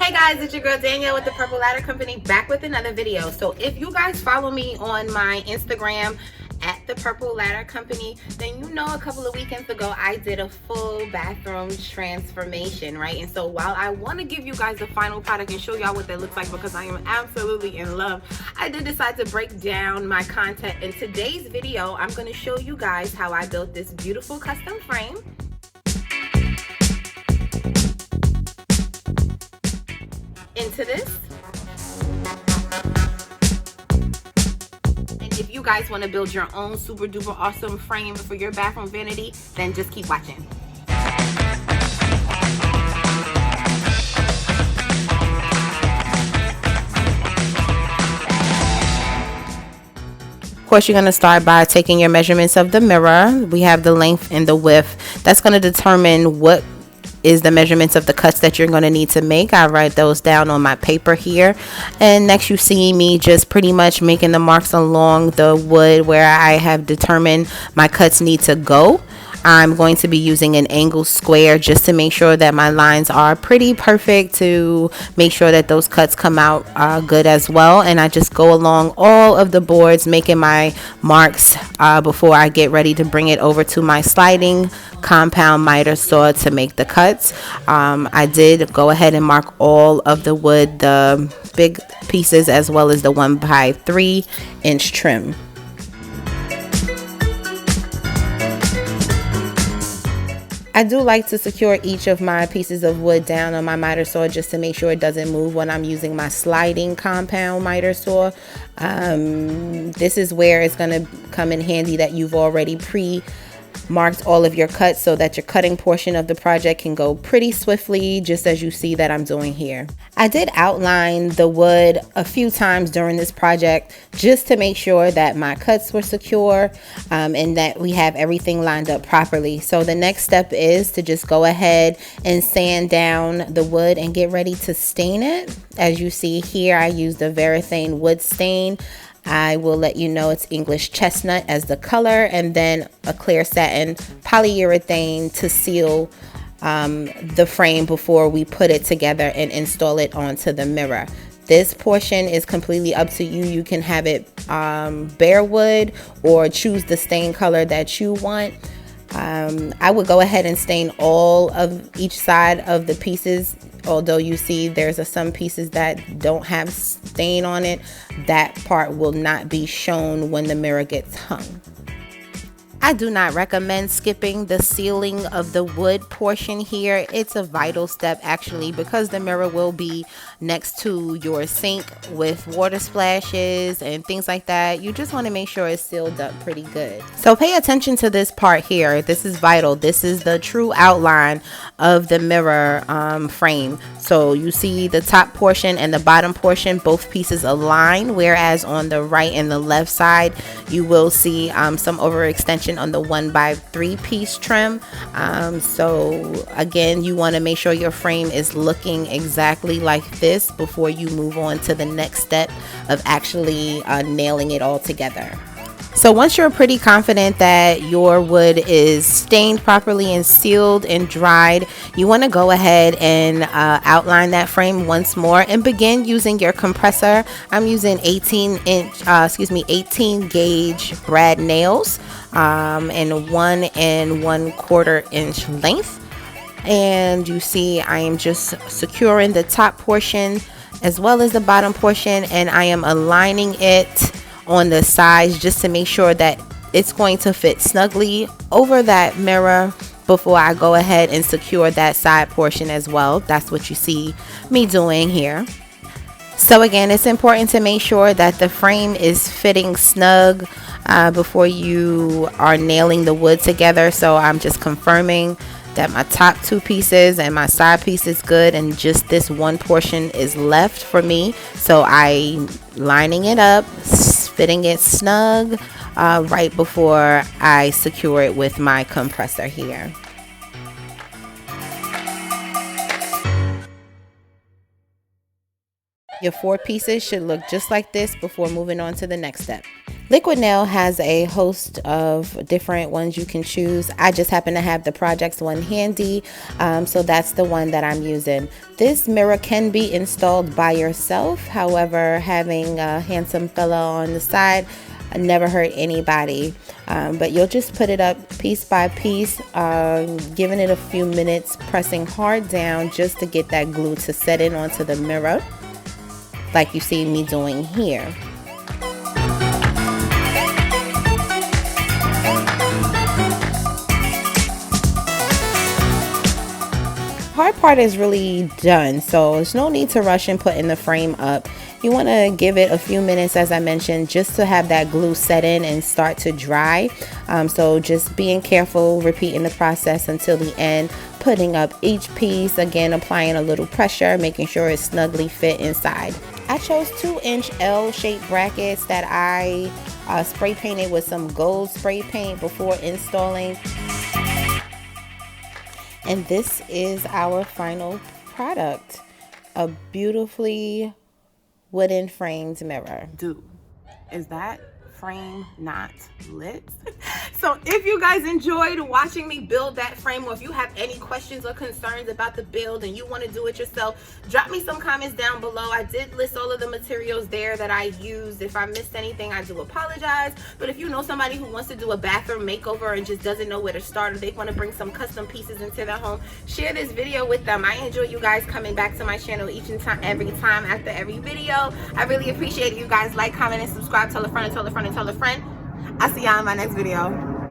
Hey guys, it's your girl Danielle with the Purple Ladder Company, back with another video. So if you guys follow me on my Instagram at the Purple Ladder Company, then you know a couple of weekends ago I did a full bathroom transformation, right? And so while I want to give you guys the final product and show y'all what that looks like, because I am absolutely in love, I did decide to break down my content. In today's video, I'm going to show you guys how I built this beautiful custom frame. Into this. And if you guys want to build your own super duper awesome frame for your bathroom vanity, then just keep watching. Of course, you're going to start by taking your measurements of the mirror. We have the length and the width. That's going to determine what is the measurements of the cuts that you're going to need to make. I write those down on my paper here. And next you see me just pretty much making the marks along the wood where I have determined my cuts need to go. I'm going to be using an angle square just to make sure that my lines are pretty perfect, to make sure that those cuts come out good as well. And I just go along all of the boards making my marks before I get ready to bring it over to my sliding compound miter saw to make the cuts. I did go ahead and mark all of the wood, the big pieces as well as the 1x3 inch trim. I do like to secure each of my pieces of wood down on my miter saw just to make sure it doesn't move when I'm using my sliding compound miter saw. This is where it's going to come in handy that you've already pre-marked all of your cuts so that your cutting portion of the project can go pretty swiftly, just as you see that I'm doing here. I did outline the wood a few times during this project just to make sure that my cuts were secure and that we have everything lined up properly. So the next step is to just go ahead and sand down the wood and get ready to stain it. As you see here, I used a vanity wood stain. I will let you know it's English chestnut as the color, and then a clear satin polyurethane to seal the frame before we put it together and install it onto the mirror. This portion is completely up to you. You can have it bare wood or choose the stain color that you want. I would go ahead and stain all of each side of the pieces. Although you see there's some pieces that don't have stain on it, that part will not be shown when the mirror gets hung. I do not recommend skipping the sealing of the wood portion here. It's a vital step actually, because the mirror will be next to your sink with water splashes and things like that. You just want to make sure it's sealed up pretty good. So pay attention to this part here. This is vital. This is the true outline of the mirror frame. So you see the top portion and the bottom portion, both pieces align, whereas on the right and the left side you will see some overextension on the 1x3 piece trim. So again, you want to make sure your frame is looking exactly like this before you move on to the next step of actually nailing it all together. So once you're pretty confident that your wood is stained properly and sealed and dried, you want to go ahead and outline that frame once more and begin using your compressor. I'm using 18 gauge brad nails and 1 1/4 inch length. And you see I am just securing the top portion as well as the bottom portion, and I am aligning it on the sides just to make sure that it's going to fit snugly over that mirror before I go ahead and secure that side portion as well. That's what you see me doing here. So again, it's important to make sure that the frame is fitting snug before you are nailing the wood together. So I'm just confirming that my top two pieces and my side piece is good, and just this one portion is left for me. So I lining it up, fitting it snug right before I secure it with my compressor here. Your 4 pieces should look just like this before moving on to the next step. Liquid Nail has a host of different ones you can choose. I just happen to have the Projects one handy, so that's the one that I'm using. This mirror can be installed by yourself. However, having a handsome fellow on the side, I never hurt anybody. But you'll just put it up piece by piece, giving it a few minutes, pressing hard down just to get that glue to set in onto the mirror, like you see me doing here. Hard part is really done, so there's no need to rush and putting the frame up. You want to give it a few minutes, as I mentioned, just to have that glue set in and start to dry. So just being careful, repeating the process until the end, putting up each piece, again applying a little pressure, making sure it's snugly fit inside. I chose 2-inch L-shaped brackets that I spray painted with some gold spray paint before installing. And this is our final product, a beautifully wooden framed mirror. Dude, is that frame not lit? So if you guys enjoyed watching me build that frame, or if you have any questions or concerns about the build and you want to do it yourself, drop me some comments down below. I did list all of the materials there that I used. If I missed anything, I do apologize. But if you know somebody who wants to do a bathroom makeover and just doesn't know where to start, or they want to bring some custom pieces into their home, share this video with them. I enjoy you guys coming back to my channel each and every time after every video. I really appreciate it. You guys like, comment, and subscribe. Tell a friend, and tell a friend, and tell a friend. I'll see y'all in my next video.